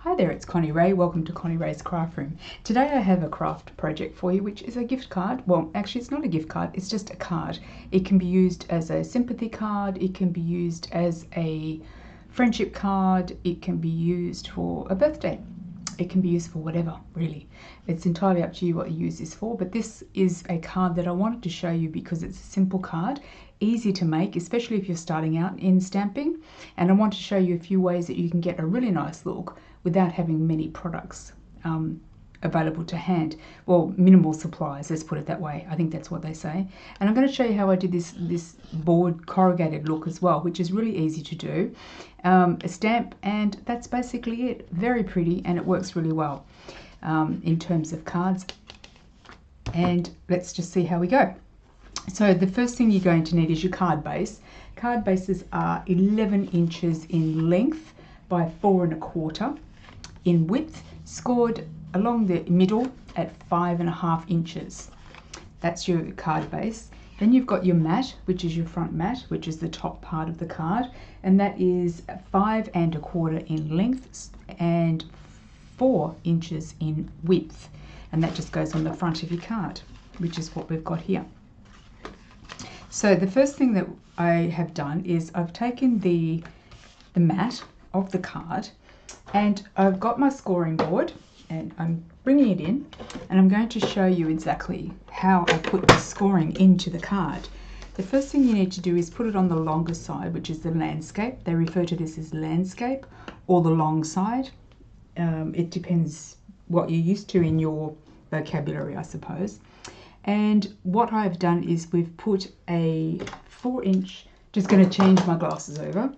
Hi there, it's Connie-Rae. Welcome to Connie-Rae's Craft Room. Today I have a craft project for you, which is a gift card. Well, actually it's not a gift card, it's just a card. It can be used as a sympathy card, it can be used as a friendship card, it can be used for a birthday. It can be used for whatever, really. It's entirely up to you what you use this for, but this is a card that I wanted to show you because it's a simple card, easy to make, especially if you're starting out in stamping. And I want to show you a few ways that you can get a really nice look without having many products available to hand. Well, minimal supplies, let's put it that way. I think that's what they say. And I'm going to show you how I did this board corrugated look as well, which is really easy to do. A stamp, and that's basically it. Very pretty, and it works really well in terms of cards. And let's just see how we go. So the first thing you're going to need is your card base. Card bases are 11 inches in length by 4 1/4 in width, scored along the middle at 5 1/2 inches. That's your card base. Then you've got your mat, which is your front mat, which is the top part of the card, and that is 5 1/4 in length and 4 inches in width, and that just goes on the front of your card, which is what we've got here. So the first thing that I have done is I've taken the mat of the card, and I've got my scoring board, and I'm bringing it in, and I'm going to show you exactly how I put the scoring into the card. The first thing you need to do is put it on the longer side, which is the landscape. They refer to this as landscape or the long side. It depends what you're used to in your vocabulary, I suppose. And what I've done is we've put a 4-inch, just going to change my glasses over.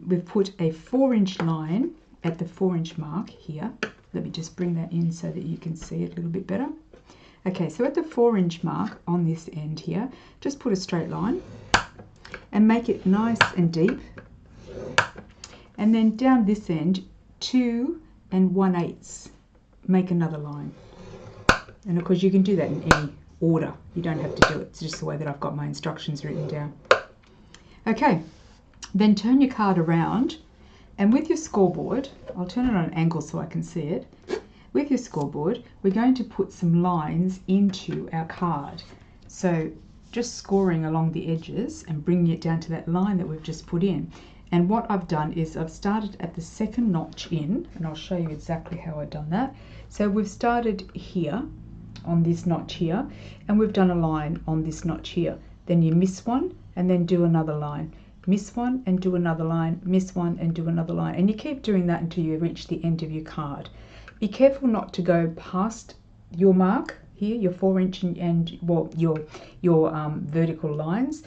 We've put a 4-inch line at the 4-inch mark here. Let me just bring that in so that you can see it a little bit better. Okay, so at the 4-inch mark on this end here, just put a straight line and make it nice and deep. And then down this end, 2 1/8, make another line. And of course you can do that in any order. You don't have to do it. It's just the way that I've got my instructions written down. Okay, then turn your card around, and with your scoreboard, I'll turn it on an angle so I can see it. With your scoreboard, we're going to put some lines into our card. So just scoring along the edges and bringing it down to that line that we've just put in. And what I've done is I've started at the second notch in, and I'll show you exactly how I've done that. So we've started here on this notch here, and we've done a line on this notch here. Then you miss one and then do another line, miss one and do another line, miss one and do another line, and you keep doing that until you reach the end of your card. Be careful not to go past your mark here, your 4-inch and well, your vertical lines,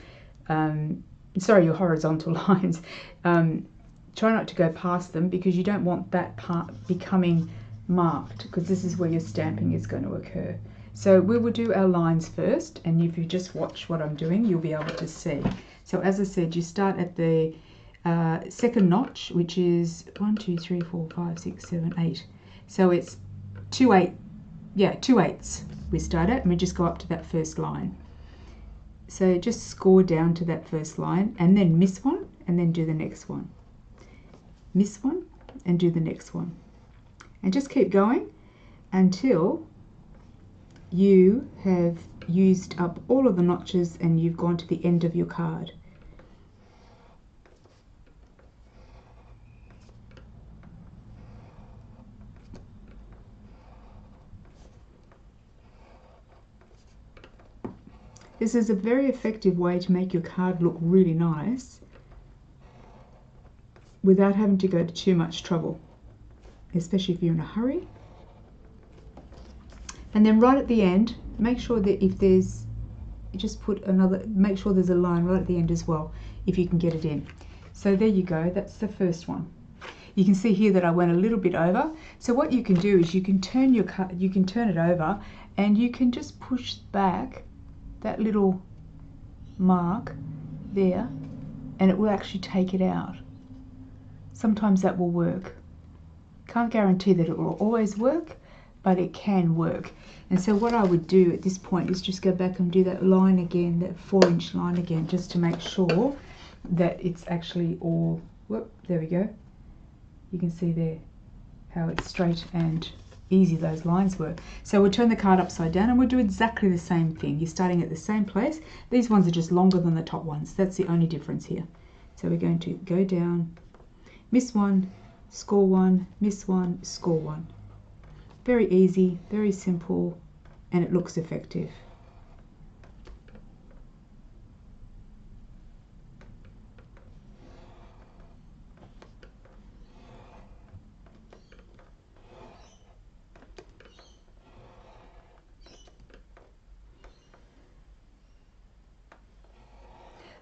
sorry, your horizontal lines. Try not to go past them, because you don't want that part becoming marked, because this is where your stamping is going to occur. So we will do our lines first, and if you just watch what I'm doing, you'll be able to see. So as I said, you start at the second notch, which is 1 2 3 4 5 6 7 8. So it's 2 8ths we start at, and we just go up to that first line. So just score down to that first line, and then miss one and then do the next one, miss one and do the next one, and just keep going until you have used up all of the notches and you've gone to the end of your card. This is a very effective way to make your card look really nice without having to go to too much trouble, especially if you're in a hurry. And then right at the end, make sure that if there's, you just put another, make sure there's a line right at the end as well, if you can get it in. So there you go, that's the first one. You can see here that I went a little bit over. So what you can do is you can turn your card, you can turn it over, and you can just push back that little mark there, and it will actually take it out. Sometimes that will work. Can't guarantee that it will always work, but it can work. And so what I would do at this point is just go back and do that line again, that 4-inch line again, just to make sure that it's actually all, whoop, there we go. You can see there how it's straight and easy those lines were. So we'll turn the card upside down and we'll do exactly the same thing. You're starting at the same place. These ones are just longer than the top ones. That's the only difference here. So we're going to go down, miss one, score one, miss one, score one. Very easy, very simple, and it looks effective.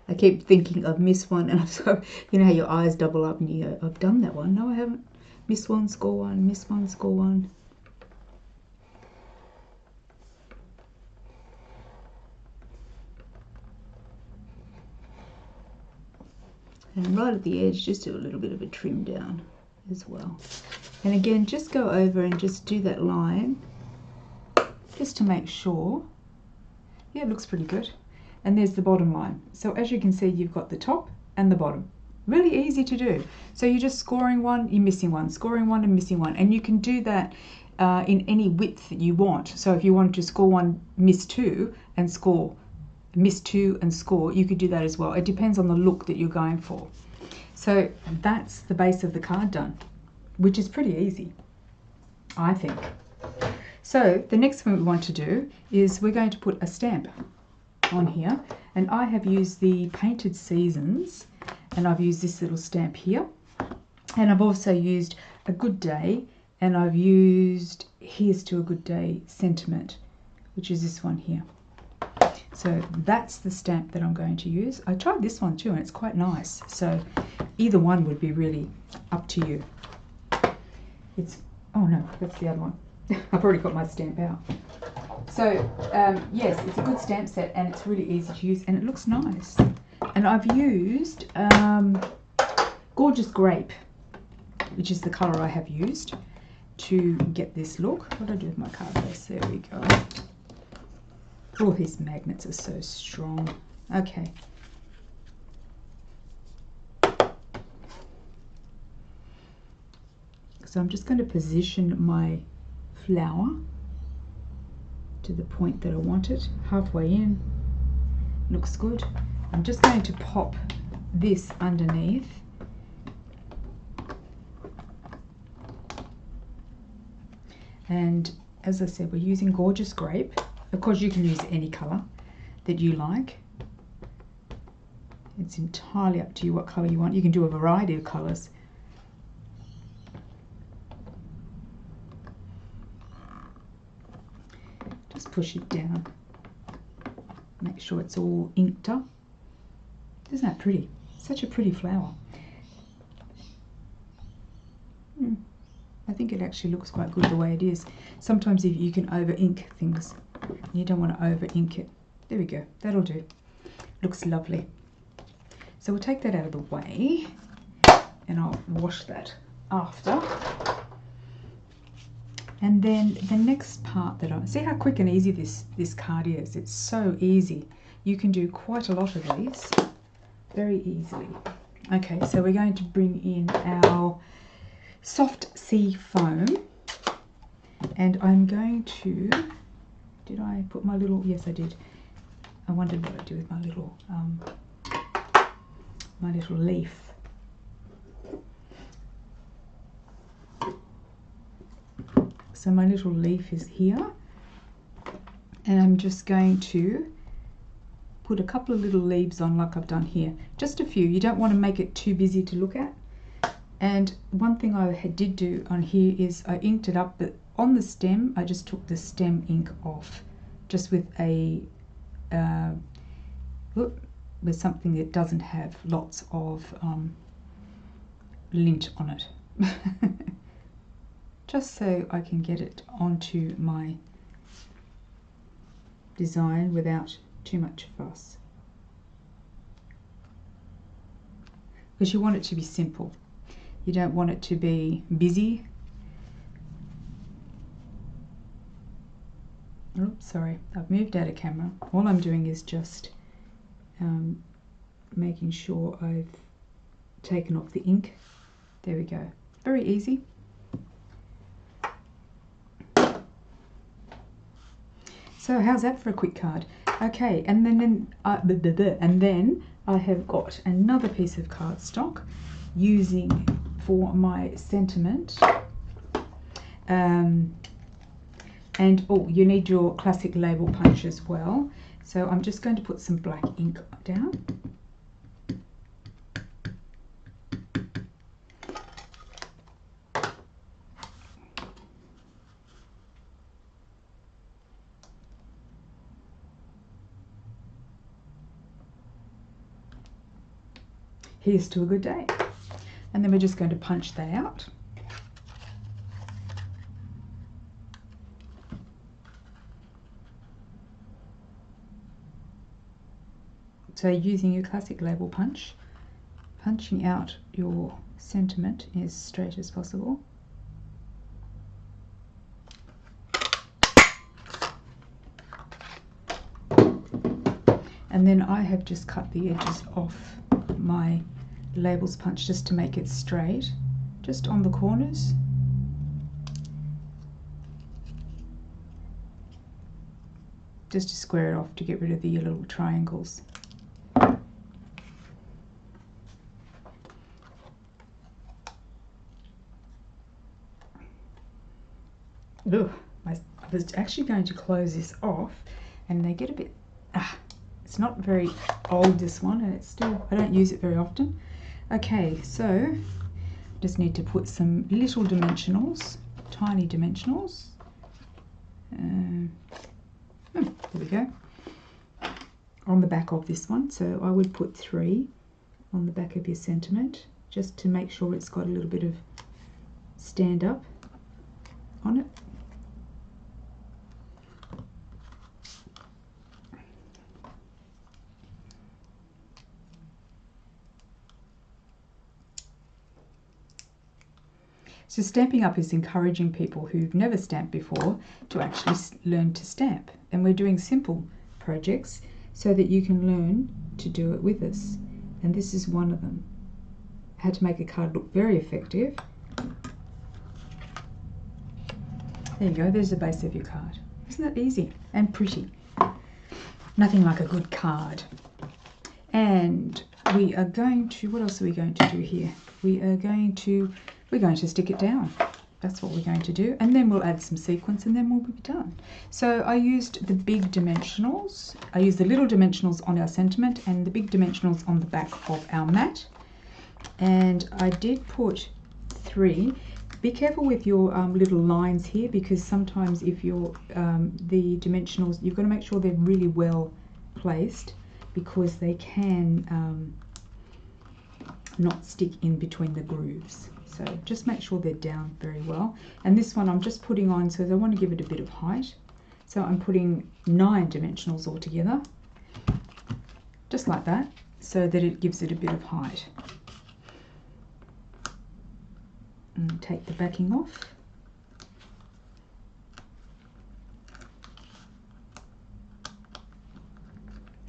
I keep thinking I've missed one, and so you know how your eyes double up and you go, I've done that one. No, I haven't. Miss one, score one, miss one, score one. And right at the edge, just do a little bit of a trim down as well. And again, just go over and just do that line, just to make sure. Yeah, it looks pretty good. And there's the bottom line. So as you can see, you've got the top and the bottom. Really easy to do. So you're just scoring one, you're missing one, scoring one and missing one. And you can do that in any width that you want. So if you wanted to score one, miss two, and score, miss two and score, you could do that as well. It depends on the look that you're going for. So that's the base of the card done, which is pretty easy, I think. So the next thing we want to do is we're going to put a stamp on here, and I have used the Painted Seasons, and I've used this little stamp here, and I've also used A Good Day, and I've used Here's to a Good Day Sentiment, which is this one here. So that's the stamp that I'm going to use. I tried this one too, and it's quite nice, so either one would be really up to you. It's, oh no, that's the other one. I've already got my stamp out. So yes, it's a good stamp set, and it's really easy to use, and it looks nice. And I've used Gorgeous Grape, which is the colour I have used to get this look. What do I do with my card base? There we go. Oh, these magnets are so strong. Okay. So I'm just going to position my flower to the point that I want it, halfway in. Looks good. I'm just going to pop this underneath. And as I said, we're using Gorgeous Grape. Of course, you can use any colour that you like. It's entirely up to you what colour you want. You can do a variety of colours. Just push it down. Make sure it's all inked up. Isn't that pretty? Such a pretty flower. I think it actually looks quite good the way it is. Sometimes if you can over ink things, you don't want to over ink it. There we go, that'll do. Looks lovely. So we'll take that out of the way, and I'll wash that after. And then the next part that I see how quick and easy this card is. It's so easy. You can do quite a lot of these very easily. Okay, so we're going to bring in our soft sea foam, and I'm going to, did I put my little, yes I did. I wondered what I'd do with my little leaf. So my little leaf is here, and I'm just going to put a couple of little leaves on like I've done here. Just a few. You don't want to make it too busy to look at. And one thing I did do on here is I inked it up, but on the stem I just took the stem ink off, just with a with something that doesn't have lots of lint on it. Just so I can get it onto my design without too much fuss. Because you want it to be simple. You don't want it to be busy. Oops, sorry, I've moved out of camera. All I'm doing is just making sure I've taken off the ink. There we go. Very easy. So how's that for a quick card? Okay, and then I have got another piece of cardstock using for my sentiment. And oh, you need your classic label punch as well. So I'm just going to put some black ink down. Here's to a good day. And then we're just going to punch that out. So using your classic label punch, punching out your sentiment as straight as possible. And then I have just cut the edges off my labels punch just to make it straight, just on the corners. Just to square it off to get rid of the little triangles. Ugh, I was actually going to close this off and they get a bit, it's not very old, this one, and it's still, I don't use it very often. Okay, so just need to put some little dimensionals, tiny dimensionals. There we go. On the back of this one, so I would put 3 on the back of your sentiment, just to make sure it's got a little bit of stand up on it. So Stamping Up is encouraging people who've never stamped before to actually learn to stamp. And we're doing simple projects so that you can learn to do it with us. And this is one of them. How to make a card look very effective. There you go, there's the base of your card. Isn't that easy and pretty? Nothing like a good card. And we are going to, what else are we going to do here? We're going to stick it down. That's what we're going to do. And then we'll add some sequins and then we'll be done. So I used the big dimensionals. I used the little dimensionals on our sentiment and the big dimensionals on the back of our mat. And I did put 3. Be careful with your little lines here, because sometimes if you're the dimensionals, you've got to make sure they're really well placed, because they can not stick in between the grooves. So just make sure they're down very well. And this one I'm just putting on, so I want to give it a bit of height. So I'm putting 9 dimensionals all together, just like that, so that it gives it a bit of height. And take the backing off.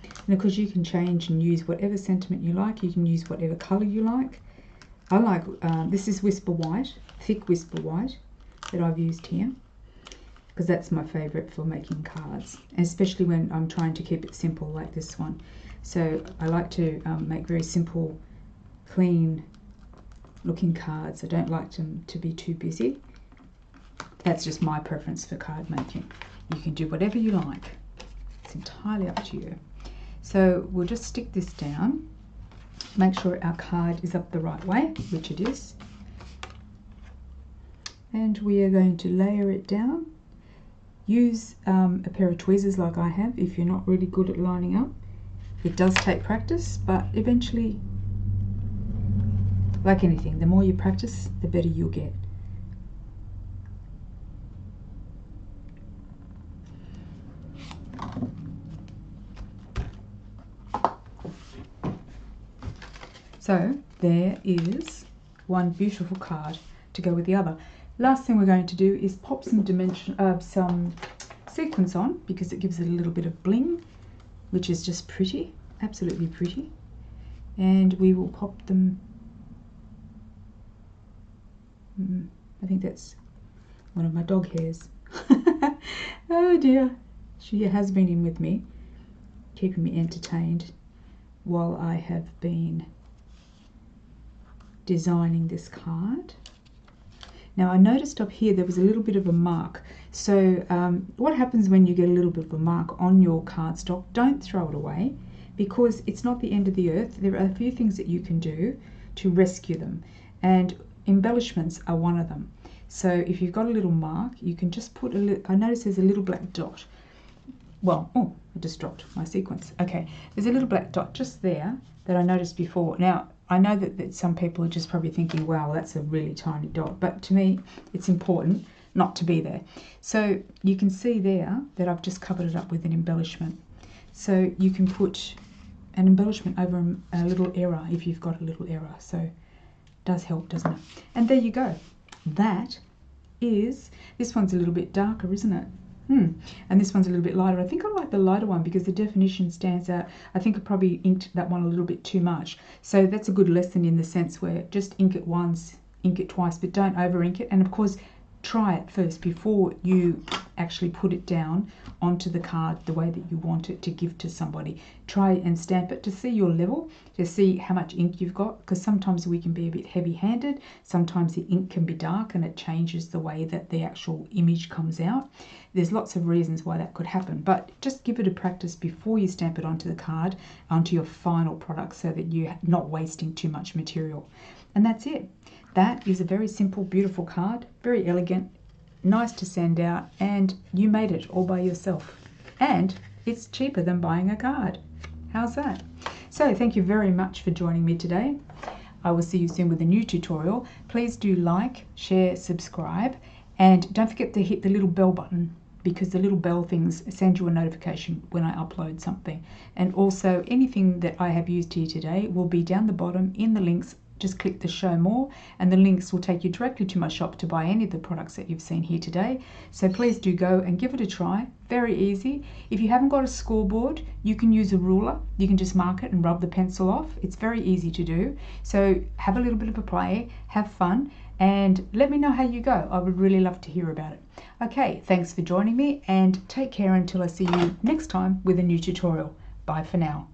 And of course you can change and use whatever sentiment you like. You can use whatever colour you like. I like, this is Whisper White, thick Whisper White that I've used here, because that's my favourite for making cards, and especially when I'm trying to keep it simple like this one. So I like to make very simple, clean looking cards. I don't like them to be too busy. That's just my preference for card making. You can do whatever you like. It's entirely up to you. So we'll just stick this down. Make sure our card is up the right way, which it is. And we are going to layer it down. Use a pair of tweezers like I have if you're not really good at lining up. It does take practice, but eventually, like anything, the more you practice, the better you'll get. So there is one beautiful card to go with the other. Last thing we're going to do is pop some some sequins on, because it gives it a little bit of bling, which is just pretty, absolutely pretty. And we will pop them. I think that's one of my dog hairs. Oh dear, She has been in with me, keeping me entertained while I have been designing this card. Now I noticed up here there was a little bit of a mark. So what happens when you get a little bit of a mark on your cardstock? Don't throw it away, because it's not the end of the earth. There are a few things that you can do to rescue them, and embellishments are one of them. So if you've got a little mark, you can just put a little, I notice there's a little black dot. Well, oh, I just dropped my sequence. Okay, there's a little black dot just there that I noticed before. Now, I know that some people are just probably thinking, wow, that's a really tiny dot. But to me, it's important not to be there. So you can see there that I've just covered it up with an embellishment. So you can put an embellishment over a little error if you've got a little error. So it does help, doesn't it? And there you go. That is, this one's a little bit darker, isn't it? And this one's a little bit lighter. I think I like the lighter one because the definition stands out. I think I probably inked that one a little bit too much. So that's a good lesson in the sense where just ink it once, ink it twice, but don't over ink it. And of course, try it first before you actually put it down onto the card the way that you want it to give to somebody. Try and stamp it to see your level, to see how much ink you've got, because sometimes we can be a bit heavy-handed, sometimes the ink can be dark and it changes the way that the actual image comes out. There's lots of reasons why that could happen, but just give it a practice before you stamp it onto the card, onto your final product, so that you're not wasting too much material. And that's it. That is a very simple, beautiful card, very elegant, nice to send out, and you made it all by yourself. And it's cheaper than buying a card. How's that? So thank you very much for joining me today. I will see you soon with a new tutorial. Please do like, share, subscribe, and don't forget to hit the little bell button, because the little bell things send you a notification when I upload something. And also anything that I have used here today will be down the bottom in the links. Just click the show more and the links will take you directly to my shop to buy any of the products that you've seen here today. So please do go and give it a try. Very easy. If you haven't got a scoreboard, you can use a ruler. You can just mark it and rub the pencil off. It's very easy to do. So have a little bit of a play, have fun, and let me know how you go. I would really love to hear about it. Okay, thanks for joining me, and take care until I see you next time with a new tutorial. Bye for now.